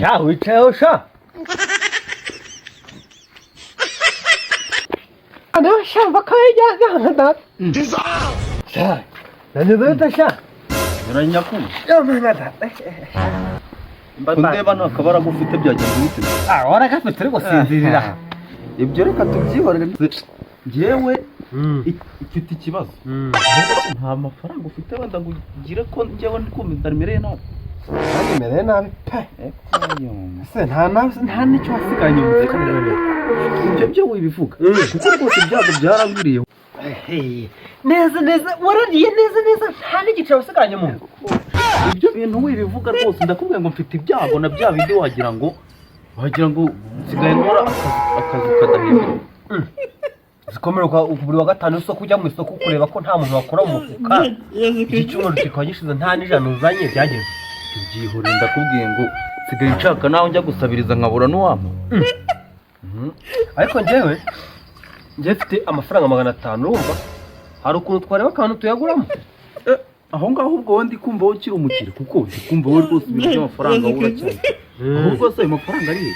sha wicayeho sha ana sha bakayajya data sha nanyuze sha uranyakuma yamana data ndeba nakabara gufite byagenda bite waragafite ariko sinzirira ibyo reka tubyihorere ngewe ifite ikibazo nta mafaranga ufite wenda ngo ugire ko njyewe ndikumva ndamereye nabi ndamereye nabi pe se nta n'icyo wasiganye mu ibyo byo wibivuga kuko rwose ibyago byarangwiriye neza warariye neza nta n'igice wasiganye mu ibyo bintu wibivuga rwose ndakubwiye ngo mfite ibyago na bya bindi wagira ngo nsigaye nkora akazi kadahembwa zikomerwa buri wa gatanu isoko ujya mu isoko kureba ko nta muntu wakora mu mufuka iki cyumweru kikaba gishize nta n'ijana uzanye byageze ibyihorere ndakubwiye ngo nsigaye nshaka nawe njya gusabiriza nkabura n'uwampa ariko njyewe mfite amafaranga 500 urumva hari ukuntu twareba akantu tuyaguramo aho ngaho ubwo wowe ndi kumva wowe ukiri umukire kuko ndi kumva wowe rwose ibintu by'amafaranga wowe uracyari ahubwo se ayo mafaranga ari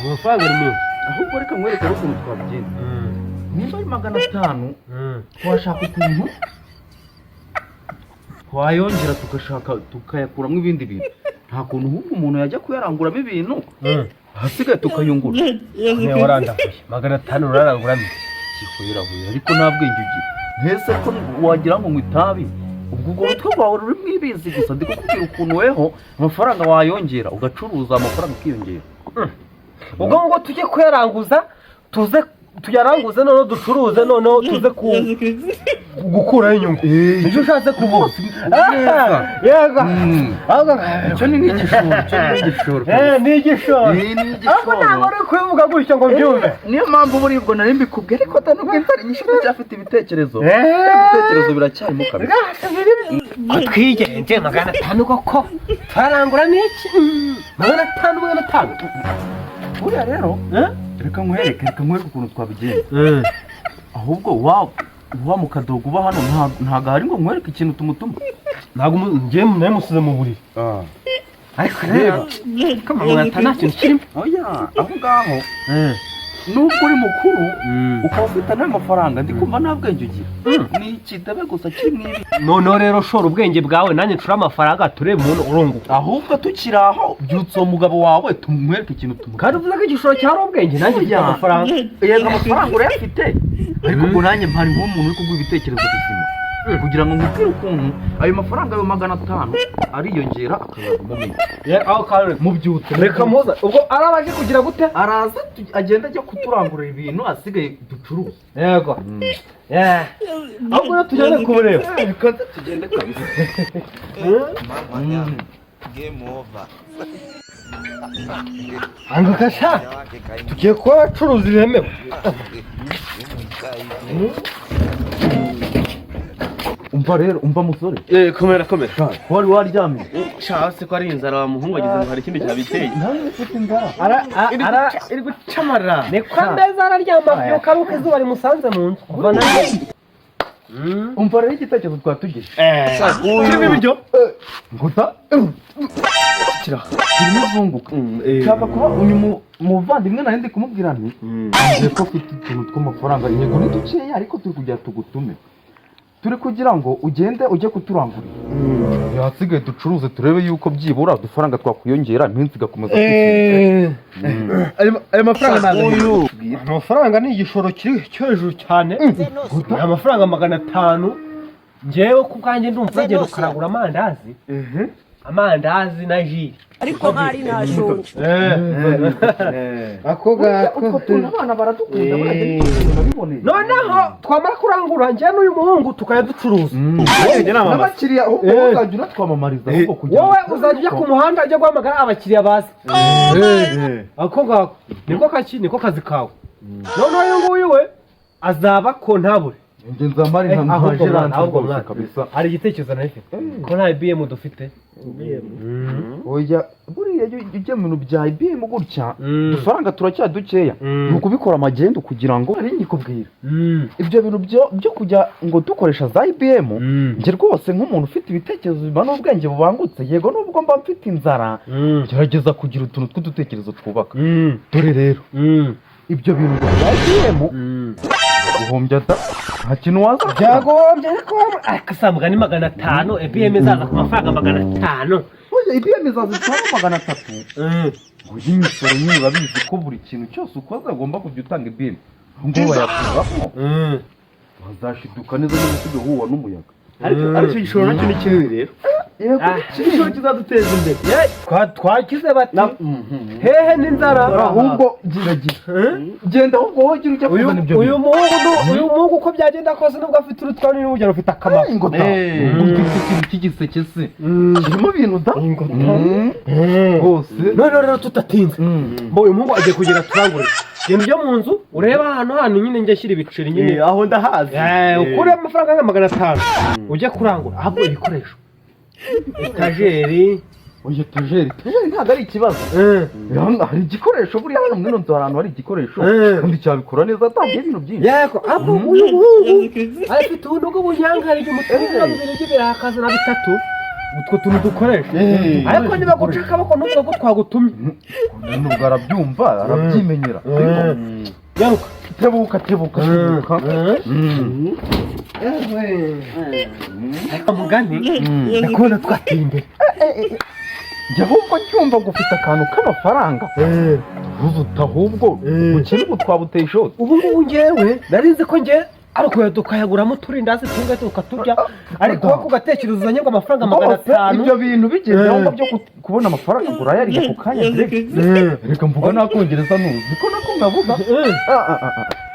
amafaranga ni menshi ahubwo reka nkwereke ukuntu twabigenza nimba ari 500 twashaka ukuntu twayongera tukayakuramo ibindi bintu nta kuntu ahubwo umuntu yajya kuyaranguramo ibintu ahasigaye tukayungura niba warandavuye 500 uraranguramo ikihuye ariko nta bwenge ugira ntese ko wagira ngo itabi ubwo mutwe wawe ruri mwibizi gusa ndi kukubwira ukuntu weho amafaranga wayongera ugacuruza amafaranga ukiyongera ubwo ngo tujye kuyaranguza tuyaranguze noneho ducuruze noneho tuze gukuraho inyungu nicyo ushatse kuvuga yego icyo ni nk'igishoro ni igishoro ahubwo ntabwo uri kubivuga gutyo ngo mbyumve niyo mpamvu buribwo nari mbikubwiye ariko nubwo inzara nyinshi ndacyafite ibitekerezo biracyarimo kabisa twigenje 500 koko twaranguramo iki 500 buriya rero reka nkwereke ukuntu twabigenza ahubwo wa mu kadogo uba hano ntago hari ngo nkwereke ikintu tumutuma ntago njye namusize mu buriri ariko reba kamara nta kintu kirimo oya aho ngaho nubwo uri mukuru ukaba ufite n'ayo mafaranga ndi kumva nta bwenge ugira ni ikidebe gusa kiri mwibi noneho rero shora ubwenge bwawe nanjye nshura amafaranga turebe umuntu urunguka ahubwo tukiri aho byutse uwo mugabo wawe tumwereke ikintu tumuha kandi uvuze ko igishoro cyari ubwenge nanjye mfite amafaranga yego amafaranga urayafite ariko ubwo nanjye mpari nk'umuntu uri kuguha ibitekerezo bizima kugira ngo nkubwire ukuntu ayo mafaranga ayo 500 ariyongera akazaguma mu byutse reka muza ubwo arabaje kugira gute araza agenda ajya kuturangurira ibintu asigaye ducuruza yego ahubwo tujyane kumureba reka tugende kabisa game over anguka sha tugiye kuba abacuruzi bemewe umva musore komera wari waryamye hasi ko ari inzara wa muhungu wagize ngo hari ikindi cyabiteye nawe ufite inzara iri gucamara ni ko ameza araryama byuka ari uko izuba rimusanze mu nzu umva rero igitekerezo twatugize kirimo ibiryo nguta kirimo ivunguka nshaka kuba uyu muvandimwe nawe ndi kumubwira nti nzi ko ufite utuntu tw'amafaranga yego ni dukeya ariko turi kugira tugutume turi kugira ngo ugende ujye kuturangurira yasigaye ducuruze turebe yuko byibura udufaranga twakwiyongera iminsi igakomeza ayo mafaranga ntabwo amafaranga ni igishoro kiri cyo hejuru cyane amafaranga 500 njyewe ku bwanjye ndumva uragenda ukaragura amandazi na ji ariko nkari nashonje ako gako abana baradukunda barabiboneye noneho twamara kurangura njye n'uyu muhungu tukayaducuruza n'abakiriya ahubwo uzajya unatwamamariza ahubwo kugira wowe uzajya ujya ku muhanda ujya guhamagara abakiriya bazi ako gako niko kazi kawe noneho uyu nguyu we azaba kontabure njye nzamari nta ahubwo gerance ahubwo rwose mwana kabisa. hari igitekerezo nari mfite ko nta IBM dufite. Oya buriya iyo ujya mu bintu bya IBM gutya udufaranga turacyadukeya ni ukubikora amagendo kugira ngo ari nyikubwira ibyo bintu byo kujya ngo dukoresha za IBM njye rwose nk'umuntu ufite ibitekerezo biba n'ubwenge bubangutse yego nubwo mba mfite inzara gerageza kugira utuntu tw'udutekerezo twubaka dore rero ibyo bintu bya IBM guhombya nta kintu waza byagombye ariko akasambwa ni 500 IBM zaza ku mafaranga 500. oya IBM zaza itwara 300 uyu imisoro nyine urabizi ko buri kintu cyose ukoze agomba kujya utanga IBM ngo bayakuramo bazashiduka neza n'ibisigo huwa n'umuyaga ariko igishoro nacyo ni kinini rero igishoro kizaduteza imbere twakize bati hehe n'inzara ahubwo genda ahubwo wowe gira ujya kuzana ibyo uyu muhungu uko byagenda kose nubwo afite urutwaro n'urugero rufite akamaro ikintu cy'igiseke se kirimo ibintu da hose none rero tutatinze mbo uyu muhungu agiye kugera turangure genda ujya mu nzu ureba ahantu nyine njye ashyira ibiceri nyine aho ndahazi ukure amafaranga nka 500 ujye kurangura ahubwo ibikoresho etajeri etajeri ntabwo ari ikibazo hari igikoresho buriya hano mwino nzu ahantu hari igikoresho kandi cyabikora neza atangiye ibintu byinshi yego ahubwo uyu muhungu afite ubundi bw'ubunyangari ry'umutungo bibiri by'ibirakaza na bitatu utwo tuntu dukoresha ariko niba guca akaboko n'ubwo ko twagutumye nubwo arabyumva arabyimenyera yaruka tebuka mugani ndakubona twateye imbere njya ahubwo ncyumva ngo ufite akantu k'amafaranga uzuta ahubwo ukene ubu twabuteye ishoti ubu ngubu ngewe narizi ko ngewe ariko tukayaguramo uturindazi tumwe tukaturya ariko wowe ugatekereza uzanye ngo amafaranga 500 ibyo bintu bigenda byo kubona amafaranga ngo urayariye ku kanya reka mvuga nakongereza nuzi ko nako ngavuga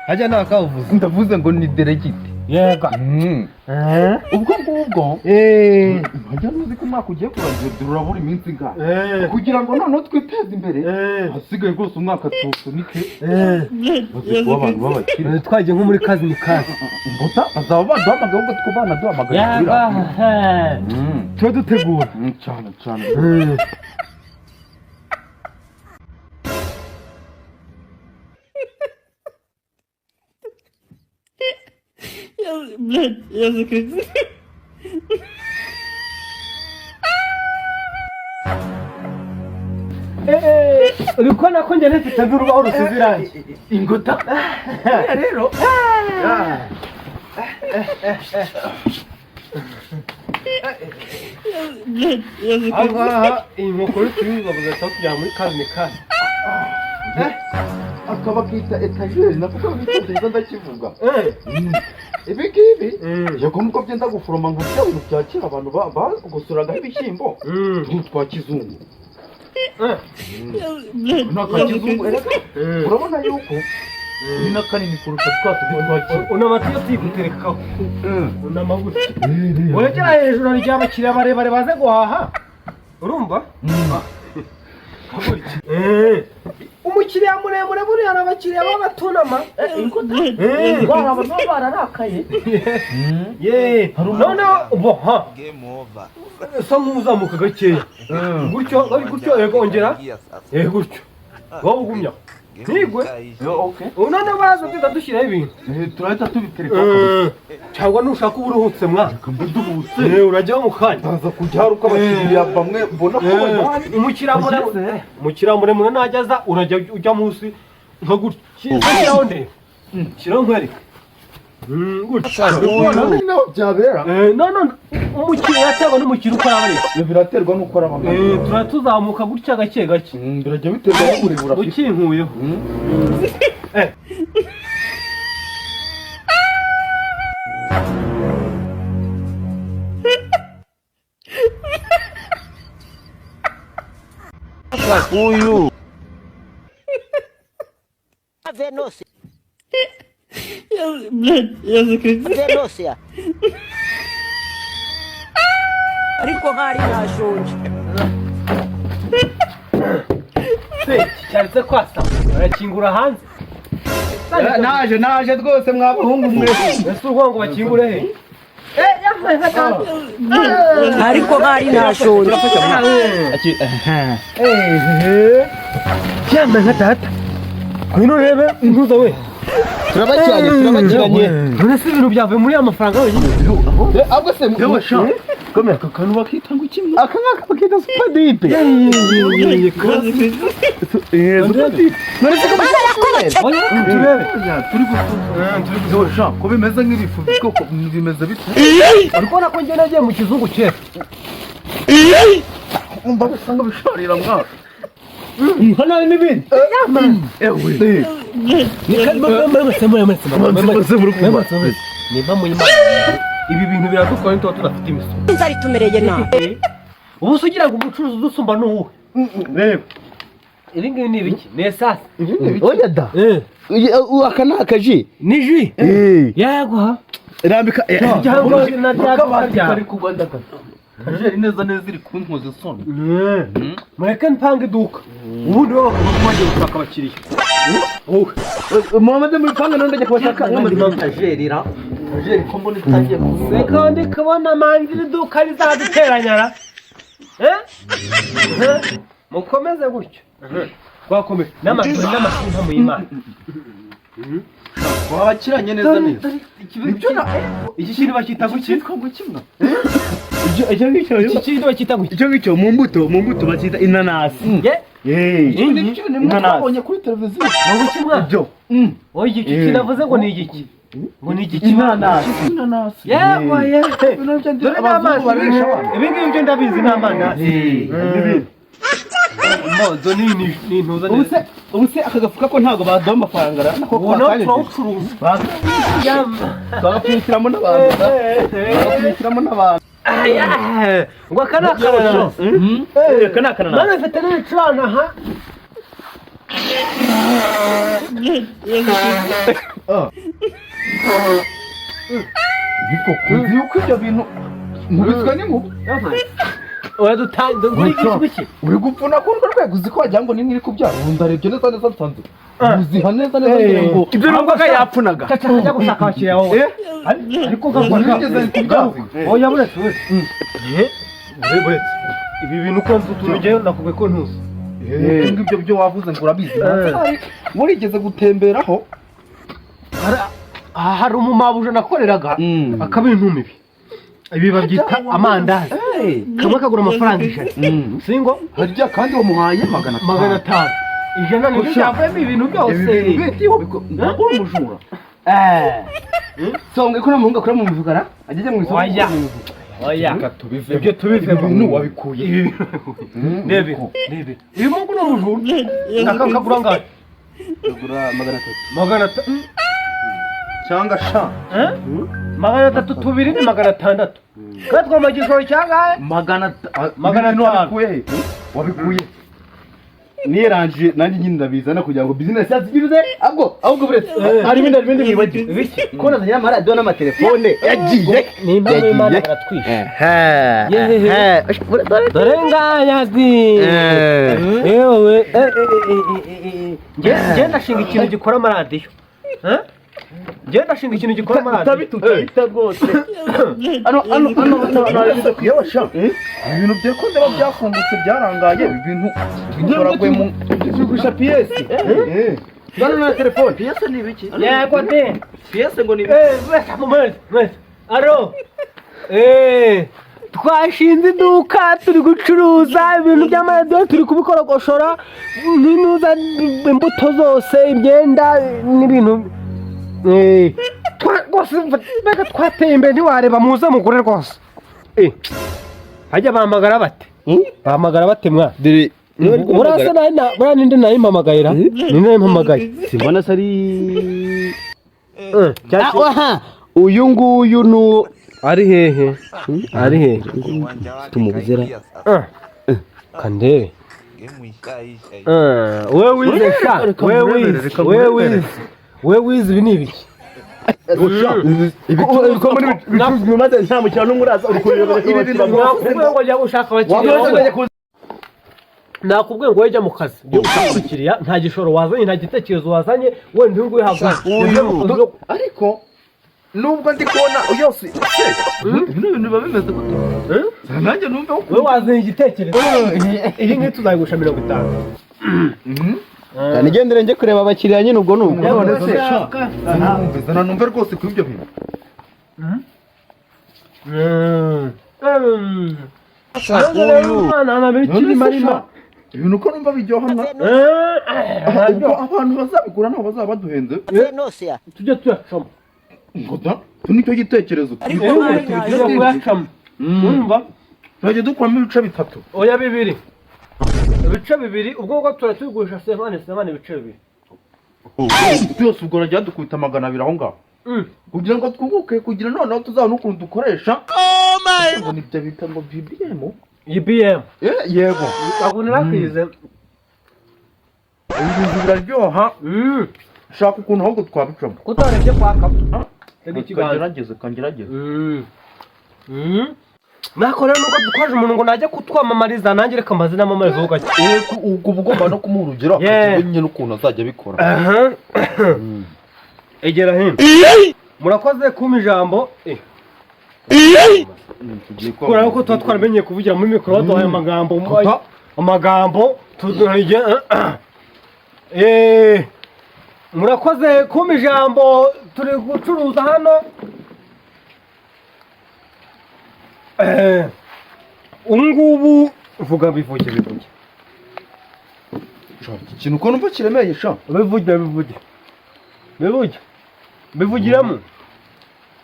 hajya nakavuze ndavuze ngo ni deregiti yego ubwo ngubwo hajya nuzi ko umwaka ugiye kurangira urabura iminsi ingahe kugira ngo noneho twiteze imbere hasigaye rwose umwaka tuwusunike baze kuba abantu b'abakire twagiye nko muri kazi ni kazi mbota bazaba baduhamagaye ubwo two bana duhamagaye tuba dutegura cyane cyane Блядь, я закричал. uriko nako njye nefite n'urubaho rusize irangi ingota rero aha iyi nkoko y'utubizo bagahita kujya muri kazi ni kazi akaba kita etajeri navuga n'icyongereza ndakivuga ibi ngibi yego nuko byenda guforoma nka bya bintu bya kera abantu bagosoragaho ibishyimbo twa kizungu n'akakizungu urabona yuko ni n'akanini kurusha twa tundi twa kera unamata iyo tuyiguterekaho unamaguta wegera hejuru hari igihe abakiriya barebare baze guhaha urumva umukiriya muremure buriya n'abakiriya b'abatunama bari abantu baba bararakaye noneho boha usa nk'uzamuka gakeya gutyo yego ongera gutyo wowe ugumya ntigwe noneho baza tujya dushyiraho ibintu turahita tubitereka cyangwa nushaka uba uruhutse mwana urajyaho mu kanya baza kujya hari uko abakiriya bamwe mbona ko umukiriya muremure najya aza urajya ujya munsi nka gutya shyiraho ndebe shyiraho nkwereka gutya naho byabera none umukiriya cyangwa n'umukiriya uko yaba ari biraterwa n'uko arabona turaba tuzamuka gutya gake gake birajya biterwa n'uburebure afite ukinkuyeho Uyu. Venôncia. Блядь, я закричал. Venôncia. Ariko nk'ari nashonje. cyanditse kwasa barakingura hanze naje rwose mwabahungu mwe. ese urwango bakingure he ariko nkari ntashonje cyambaye nka data ngwino rebe ntuza we turabakiranye none se ibintu byavuye muri amafaranga wenyine ahubwo se komera aka kantu bakita ngo kimwe aka ngaka bakita super deep none se turebe turi gusha ko bimeze nk'ibifu koko bimeze bite ariko nako njye nagiye mu kizungu cyera umva basanga bisharira mwa hano hari n'ibindi ewe niba muyimana ibi bintu biradukora nituba tudafite imisoro inzara itumereye nabi ubu se ugira ngo umucuruzi udusumba ni uwuhe reba ibi ngibi ni ibiki ni esase oya da aka ni akaji ni ji yaguha rambika kari kugwa ndaka kajeri neza iri kunkoza isoni mureke mpanga iduka ubundi bo bakavuga ko bagiye gushaka abakiriya Muhammad muri panga none ndajya kubashaka kajeri ko mbona itangiye kuvuga kandi kubona mangira iduka rizaduteranyara mukomeze gutyo twakomeye n'amashuri mu Imana wabakiranye neza neza iki kintu bakita guki iki kintu bakita guki icyo ngicyo mu mbuto bakita inanasi inanasi kuri televiziyo ngo kimwa ibyo oye iki kinavuze ngo ni igiki ngo ni igiki inanasi yewe dore n'amazi ibi ngibi byo ndabizi n'amandazi mozo ni ntuza neza ubuse aka gafuka ko ntago baduha amafaranga nako twawucuruza bagapfunyikiramo n'abantu ngo aka ni akananasi aka ni akananasi none mfite n'ibicurane aha uzi yuko ibyo bintu nkubiswe n'inkuba uri gupfuna kuri urwo rwego uzi ko wagira ngo ni nk'iri kubyara ubu ndarebye neza nsanze uziha neza ngira ngo ibyo n'ubwo yapfunaga ajya gushaka abakiriya wowe ariko ugeze kubyaza oya buretse ibi bintu uko turugeyo nakubwiye ko ntuzi ngibyo byo wavuze ngo urabizi murigeze gutemberaho hari umumabuja nakoreraga akabintu ibi babyita amandazi kamwe kagura amafaranga 100 singo harya kandi wamuhaye 500 ijana ni cyavuyemo ibintu byose ntabwo uri umujura songe ko namuhunga kuri mu mivugara ageze mu isoko oya ibyo tubive ibintu wabikuye nebe uyu mungu ni umujura nakakagura ngahe kagura 300 cyangwa sha 300 tubiri ni 600 kandi twamaze igishoro cyangahe 500 wabikuye niranje nanjye nyine ndabizana kugira ngo business yazigirize ahubwo buretse hari ibindi mwibagiwe ko nazanye amaradiyo n'amatelefone yagiye nimba Imana baratwisha dore ngayazi yewe ngenda shinga ikintu gikora amaradiyo ngenda shinga ikintu gikora amaradiyo utabita rwose ano yabasha ibintu byakoze byafungutse byarangaye ibintu bikoragwe mu gurisha PS bana na telefone PS ni biki yego de PS ngo ni mwese aro twashinze iduka turi gucuruza ibintu by'amaradiyo turi kubikorogoshora n'inuza imbuto zose imyenda n'ibintu rwose mbega twateye imbere ntiwareba muze mugure rwose hajya bahamagara bate mwa urasa buriya ninde nayimpamagarira ninde nayimpamagaye simbona se ari uyu nguyu nu ari hehe tumubuzera Kandebe. wewe wize ibi ni ibiki nta mukino n'umwe uraza uri kureba ngo jya ushaka abakiriya nakubwiye ngo wajya mu kazi byo gukurikiriya nta gishoro wazanye nta gitekerezo wazanye wenda uyu nguyu hagwa ariko nubwo ndi kubona yose bino bintu biba bimeze gute nanjye numva wowe wazanye igitekerezo iyi ngiyi tuzayigusha 50 nigendere njye kureba abakiriya nyine ubwo nubwo none se zana numva rwose ku ibyo bintu ibintu uko numva biryohana abantu bazabigura nabo bazaba baduhenze tujye tuyacamo tu nicyo gitekerezo urumva tujya dukuramo ibice bitatu oya 2 ibice 2 ubwo ngubwo turatigurisha 7 ibice 2 byose ubwo rajya dukubita 200 aho ngaho kugira ngo twunguke kugira noneho tuzabona ukuntu dukoresha ngo nibyo bita ngo BBM yego abonera kwize ibintu biraryoha shaka ukuntu ahubwo twabicamo kutarebye kwaka kangerageze nakora nuko dukwaje umuntu ngo najye kutwamamariza nanjye reka amazina amamariza ho gake ubwo ugomba no kumuha urugero nyine n'ukuntu azajya abikora egera hino murakoze kuma ijambo kubera ko tuba twaramenye kuvugira muri mikoro baduhaye amagambo tuduhaye murakoze kuma ijambo turi gucuruza hano ngubu vuga bivuge ikintu uko numva kiremeye sha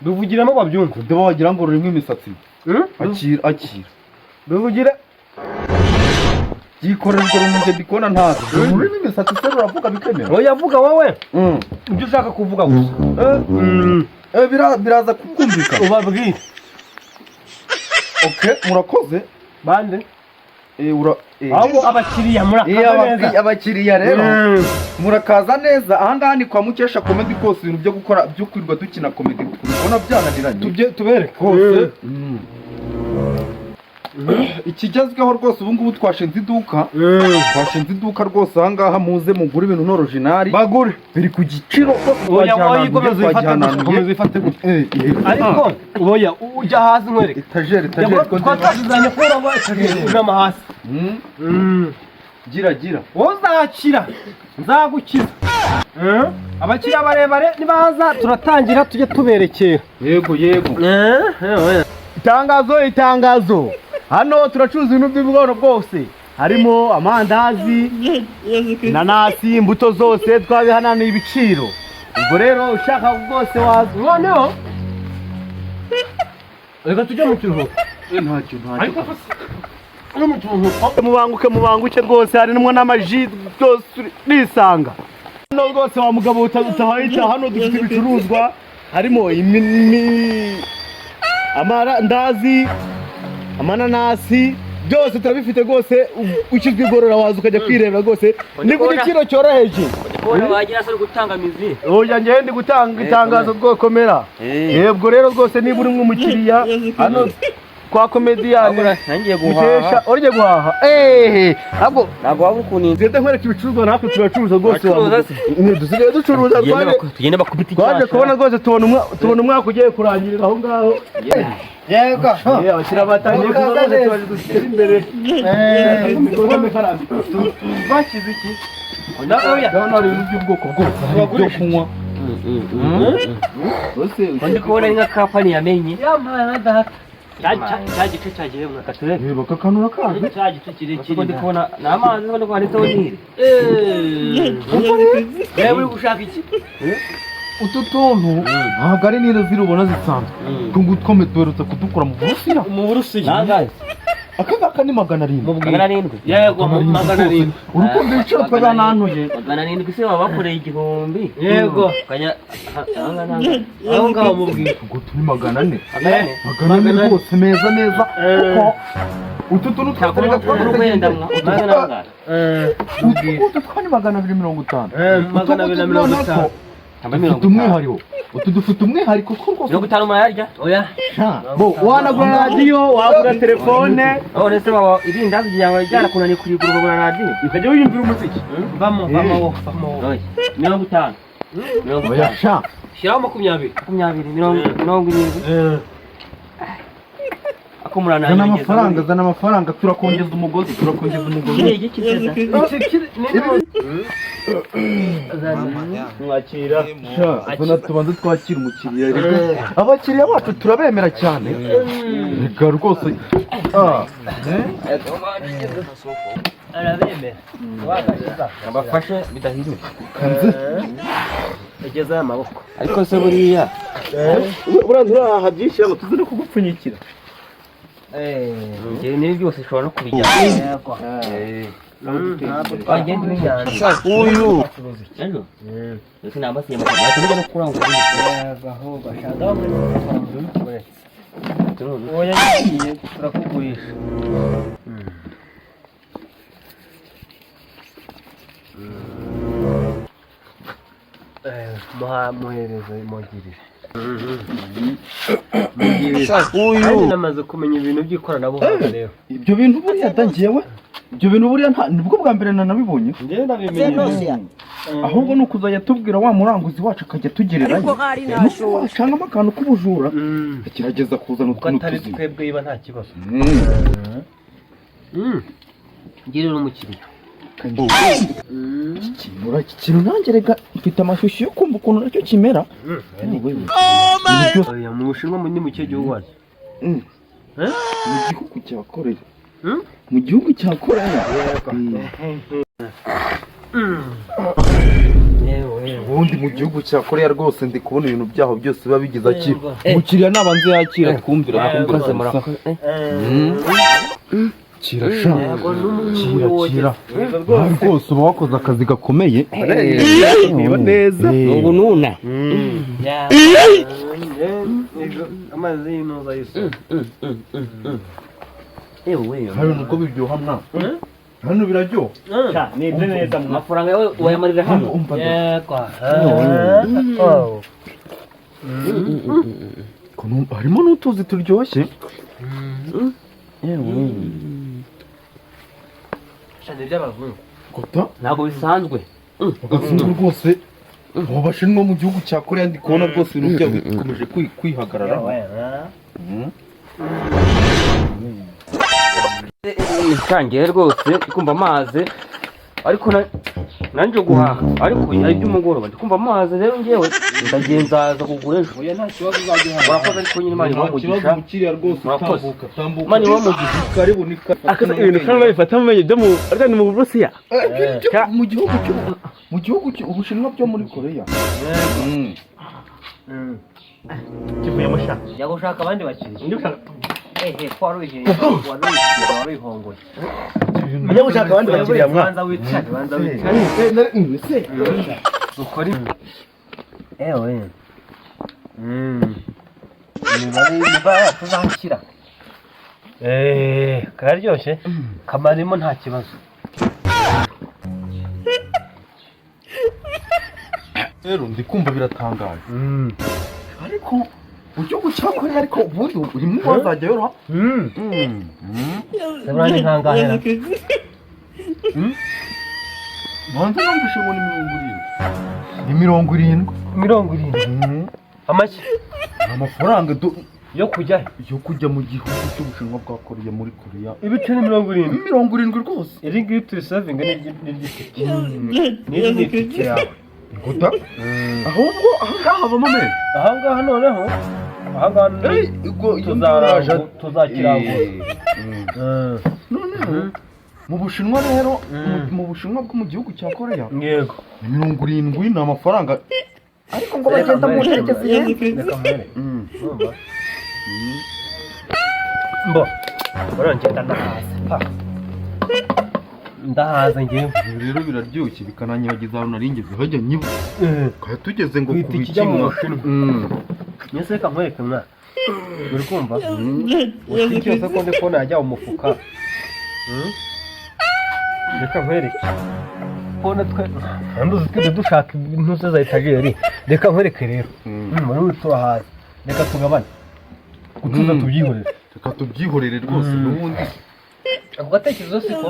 bivugiramo babyumva ndeba wagira ngo rurimo imisatsi akira bivugira yikorerwa rumunze bikona ntazo rurimo imisatsi se ruravuga bikemera oya vuga wowe ibyo ushaka kuvuga gusa biraza kukumvikana ubabwire murakoze bande abo abakiriya murakaza neza abakiriya rero murakaza neza ahangaha ni kwa Mukesha Comedy kose ibintu byo gukora byo kwirirwa dukina comedy tubona byananiranye tubereke kose ikigezweho rwose ubu ngubu twashinze iduka rwose ahangaha muze mugure ibintu n'original bagure biri ku giciro ariko oya ujya hasi nkwereke etajeri twatazizanye kubera ngo etajeri ujama hasi gira uzakira nzagukiza abakiriya barebare nibaza turatangira tujye tuberekera yego itangazo hano turacuruza ibintu by'ubworo bwose harimo amandazi inanasi imbuto zose twabihananiye ibiciro ubwo rero ushaka bwose waza noneho reka tujye mu kiruhuko mubanguke rwose harimo n'amaji byose nisanga hano rwose wa mugabo utahita hano dufite ibicuruzwa harimo amandazi amananasi byose turabifite rwose ukizwe igorora waza ukajya kwirebera rwose ni ku giciro cyoroheje wagira se gutanga mizi oya njye ndi gutanga itangazo rwokomera yebwo rero rwose niba uri umukiriya hano kwa Comedian nangiye guhaha urije guhaha ntabwo waba ukuntu zete nkwereka ibicuruzwa natwe turacuruza rwose dusigaye ducuruza tugende bakubita twaje kubona rwose tubona umwaka ugiye kurangirira aho ngaho yego abakiriya batangiye kuza twaje dushyira imbere ibikorwa mekarani bakize iki ndabona ari ibintu by'ubwoko bwose byo kunywa ndi kubona nka kampani yamenye yamana data cya gice cyagiye mu katurebe bakakanura kandi cya gice kirekire ndi kubona ni amazi ubona ko handitseho nili yewe uri gushaka iki utu tuntu ntabwo ari nile ziri ubona zisanzwe tungu twome duherutse kudukura mu Burusiya aka ngaka ni 700 yego 700 urukundo ibiciro twaganantuye 700 se baba bakoreye igihumbi yego kanya aho ngaho mubwira ngo turi 400 rwose meza kuko utu tuntu twakorega twagenda utu twani 250 250 dufite umwihariko utu dufite umwihariko ko rwose 50 murayarya oya bo wanagura radiyo wagura telefone none se baba irindazi ryawe ryarakunaniye kurigura ukagura radiyo ukajya wiyumvira umuziki vamo 50 oya sha shyiraho 20 70 akumurana zana amafaranga turakongeza umugozi kirege kizeza mwakira zana tubanze twakira umukiriya abakiriya bacu turabemera cyane reka rwose arabemera wagakiza abafashe bidahiriwe ageza amaboko ariko se buriya uraha byinshi ngo tuze no kugupfunyikira njyewe nibi byose ushobora no kubijyana wagenda imijyana uyu ejo ndetse nambasiye amafaranga no kurangura aho bashaka oya yagiye turakugurisha muhereza imugirire uyu namaze kumenya ibintu by'ikoranabuhanga rero ibyo bintu buriya dangiyewe ibyo bintu buriya nibwo bwa mbere nanabibonye njyewe nabimenye ahubwo ni ukuzajya tubwira wa muranguzi wacu akajya tugereranya washangamo akantu k'ubujura agerageza kuzana utuntu atari twebwe yiba nta kibazo ngirira umukiriya iki kintu nanjye rega mfite amashusho yo kumva ukuntu nacyo kimera mu Bushinwa ni mu kihe gihugu waje mu gihugu cya Koreya mu gihugu cya Koreya ubundi mu gihugu cya Koreya rwose ndi kubona ibintu byaho byose biba bigize akira umukiriya nabanze yakira twumvira kirasha kira rwose uba wakoze akazi gakomeye niba neza ubu nuna amazi y'inoza yose hano nuko biryoha mwana hano biraryoha nibyo neza mu amafaranga yawe wayamarira hano harimo n'utuzi turyoshye ntabwo bisanzwe ugafunga rwose abo bashinwa mu gihugu cya Koreya ndi kubona rwose ibintu byabo bikomeje kwihagarara itangiye rwose kumva amazi ariko nanjye guhaha ariko ari by'umugoroba ndi kumva amazi rero ngewe ndagenzaza kugura ejo urakoze ariko nyine mani wamugisha urakoze mani wamugisha ibintu kandi babifata mu menyo byo mu Burusiya mu gihugu Ubushinwa byo muri Koreya kivuyemo sha njya gushaka abandi bakiriya warihongoye mujya gushaka abandi bakiriya banza wicare ukore imibare tuzakira kararyoshye kamarimo nta kibazo rero ndi kumva biratangaje ariko mu gihugu cya Koreya ariko ubundi urimo wazajya yoroha urani nkangahera banza numvishe ngo ni 70 amashyi amafaranga yo kujya mu gihugu cy'Ubushinwa bwa Koreya muri Koreya ibice ni 70 rwose iri ngiri turi savinga n'igitike yawe guta ahubwo ahangaha havamo menshi ahangaha noneho tuzakirangura noneho mu Bushinwa rero mu Bushinwa bwo mu gihugu cya Koreya yego 70 ni amafaranga ariko ngo bagenda mu nterekezi mbo barangenda ndahaza ngewe rero biraryoshye bikananyagiza aho naringeze hajya nyibu kaya tugeze ngo kubiki mu Bushinwa nyese reka nkwereke mwana uri kumva uti cyose ko ndi kubona yajya mu mufuka reka nkwereke kubona twe nduzi twe dushaka ibintu za etajeri reka nkwereke rero muri utura hasi reka tugabane utuza tubyihorere reka tubyihorere rwose n'ubundi ako gatekerezo siko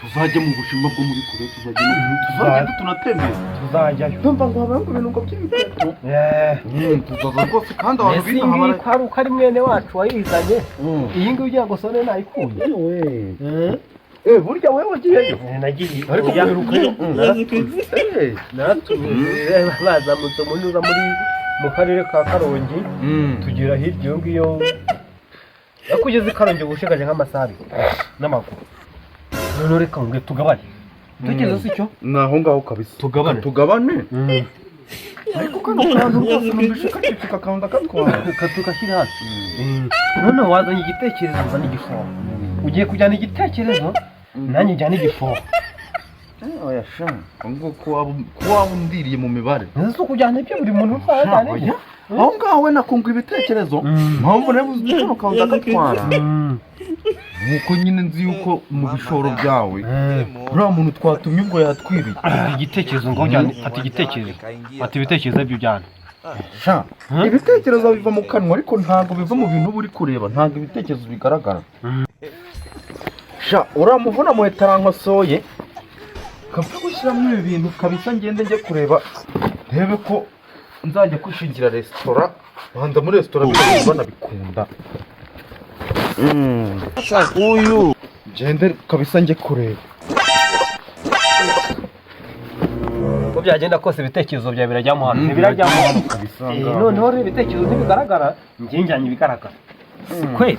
tuzajya mu bushinwa bwo muri kure tuzajya tunatembera tuzajyayo ndumva ngo habaho ibintu ngo by'ibitekerezo tuzaza rwose kandi abantu ese iyi ngiyi ko ari mwene wacu wayizanye iyi ngiyi ugira ngo sone nayikuye burya wowe wagiyeyo nagiye ariko wirukayo naratumiye bazamutse munyuza mu karere ka Karongi tugera hirya iyo ngiyo yakugeze i Karongi ubushigaje nk'amasaha n'amaguru none reka ngo tugabane tugeze si cyo naho ngaho kabisa tugabane ariko kano kantu rwose numvise kacika kakanda katwara tugashyira hasi none wazanye igitekerezo uzana igifuho ugiye kujyana igitekerezo nanjye njyana igifuho oya sha ngo kuba undiriye mu mibare nzi kujyana ibyo buri muntu uzajyana ibyo aho ngaho we nakunga ibitekerezo mpamvu nabuze kano kantu gatwara nuko nyine nzi yuko mu bishoro byawe uriya muntu twatumye ubwo yatwibiye igitekerezo ngo ujyane fata igitekerezo fata ibitekerezo byo ujyana sha ibitekerezo biva mu kanwa ariko ntabwo biva mu bintu uri kureba ntabwo ibitekerezo bigaragara sha uriya muvuna mu etarankosoye kapfa gushyiramo ibi bintu kabisa ngende njye kureba rebe ko nzajya kwishingira resitora banza muri resitora banabikunda uyu ngende kabisa njye kureba uko byagenda kose ibitekerezo byawe birajyamo hano ntibirajyamo hano kabisa noneho rero ibitekerezo ntibigaragara njye njyanye ibigaragara kwe